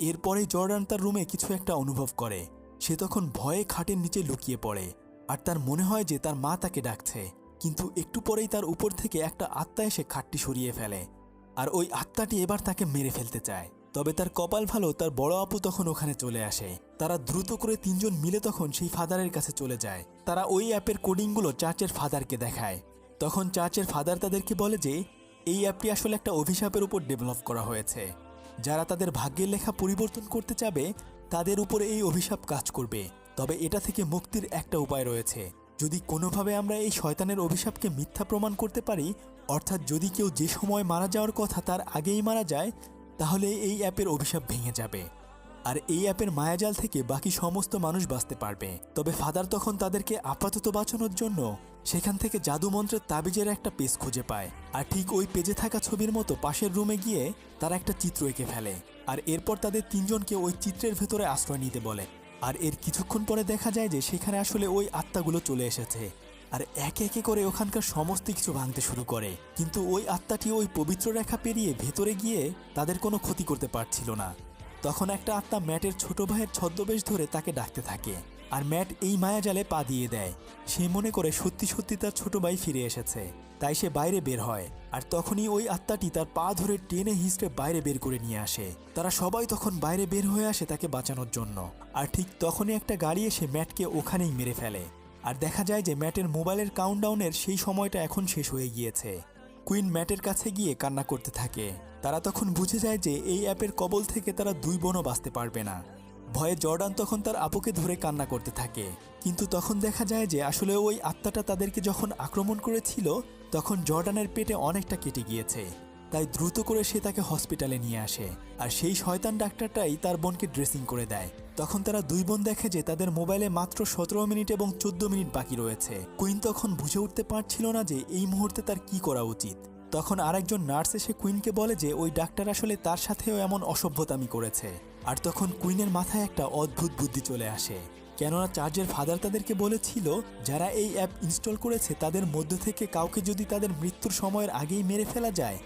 এরপরেই জর্ডান তার রুমে কিছু একটা অনুভব করে। সে তখন ভয়ে খাটের নিচে লুকিয়ে পড়ে আর তার মনে হয় যে তার মা তাকে ডাকছে। কিন্তু একটু পরেই তার উপর থেকে একটা আত্মা এসে খাটটি সরিয়ে ফেলে আর ওই আত্মাটি এবার তাকে মেরে ফেলতে চায়। তবে তার কপাল ভালো, তার বড় আপু তখন ওখানে চলে আসে। তারা দ্রুত করে তিনজন মিলে তখন সেই ফাদারের কাছে চলে যায়। তারা ওই অ্যাপের কোডিংগুলো চার্চের ফাদারকে দেখায়। তখন চার্চের ফাদার তাদেরকে বলে যে এই অ্যাপটি আসলে একটা অভিশাপের উপর ডেভেলপ করা হয়েছে। যারা তাদের ভাগ্যের লেখা পরিবর্তন করতে চাবে তাদের উপরে এই অভিশাপ কাজ করবে। তবে এটা থেকে মুক্তির একটা উপায় রয়েছে। যদি কোনোভাবে আমরা এই শয়তানের অভিশাপকে মিথ্যা প্রমাণ করতে পারি, অর্থাৎ যদি কেউ যে সময় মারা যাওয়ার কথা তার আগেই মারা যায়, তাহলে এই অ্যাপের অভিশাপ ভেঙে যাবে আর এই অ্যাপের মায়াজাল থেকে বাকি সমস্ত মানুষ বাঁচতে পারবে। তবে ফাদার তখন তাদেরকে আপাতত বাঁচানোর জন্য সেখান থেকে জাদুমন্ত্রের তাবিজের একটা পেজ খুঁজে পায় আর ঠিক ওই পেজে থাকা ছবির মতো পাশের রুমে গিয়ে তারা একটা চিত্র এঁকে ফেলে আর এরপর তাদের তিনজনকে ওই চিত্রের ভেতরে আশ্রয় নিতে বলে। আর এর কিছুক্ষণ পরে দেখা যায় যে সেখানে আসলে ওই আত্মাগুলো চলে এসেছে আর একে একে করে ওখানকার সমস্ত কিছু ভাঙতে শুরু করে। কিন্তু ওই আত্মাটি ওই পবিত্র রেখা পেরিয়ে ভেতরে গিয়ে তাদের কোনো ক্ষতি করতে পারছিল না। তখন একটা আত্মা ম্যাটের ছোট ভাইয়ের ছদ্মবেশ ধরে তাকে ডাকতে থাকে আর ম্যাট এই মায়াজালে পা দিয়ে দেয়। সে মনে করে সত্যি সত্যি তার ছোট ভাই ফিরে এসেছে, তাই সে বাইরে বের হয় আর তখনই ওই আত্মাটি তার পা ধরে টেনে হিঁচড়ে বাইরে বের করে নিয়ে আসে। তারা সবাই তখন বাইরে বের হয়ে আসে তাকে বাঁচানোর জন্য। আর ঠিক তখনই একটা গাড়ি এসে ম্যাটকে ওখানেই মেরে ফেলে আর দেখা যায় যে ম্যাটের মোবাইলের কাউন্টডাউনের সেই সময়টা এখন শেষ হয়ে গিয়েছে। কুইন ম্যাটের কাছে গিয়ে কান্না করতে থাকে। তারা তখন বুঝে যায় যে এই অ্যাপের কবল থেকে তারা দুই বোনও বাঁচতে পারবে না। ভয়ে জর্ডান তখন তার আপুকে ধরে কান্না করতে থাকে। কিন্তু তখন দেখা যায় যে আসলে ওই আত্মাটা তাদেরকে যখন আক্রমণ করেছিল তখন জর্ডানের পেটে অনেকটা কেটে গিয়েছে। তাই দ্রুত করে সে তাকে হসপিটালে নিয়ে আসে আর সেই শয়তান ডাক্তারটাই তার বোনকে ড্রেসিং করে দেয়। তখন তারা দুই বোন দেখে যে তাদের মোবাইলে মাত্র 17 মিনিট এবং 14 মিনিট বাকি রয়েছে। কুইন তখন বুঝে উঠতে পারছিল না যে এই মুহূর্তে তার কি করা উচিত। তখন আরেকজন নার্স এসে কুইনকে বলে যে ওই ডাক্তার আসলে তার সাথেও এমন অসভ্যতামি করেছে। আর তখন কুইনের মাথায় একটা অদ্ভুত বুদ্ধি চলে আসে, কেননা চার্চের ফাদার তাদেরকে বলেছিল যারা এই অ্যাপ ইনস্টল করেছে তাদের মধ্য থেকে কাউকে যদি তাদের মৃত্যুর সময়ের আগেই মেরে ফেলা যায়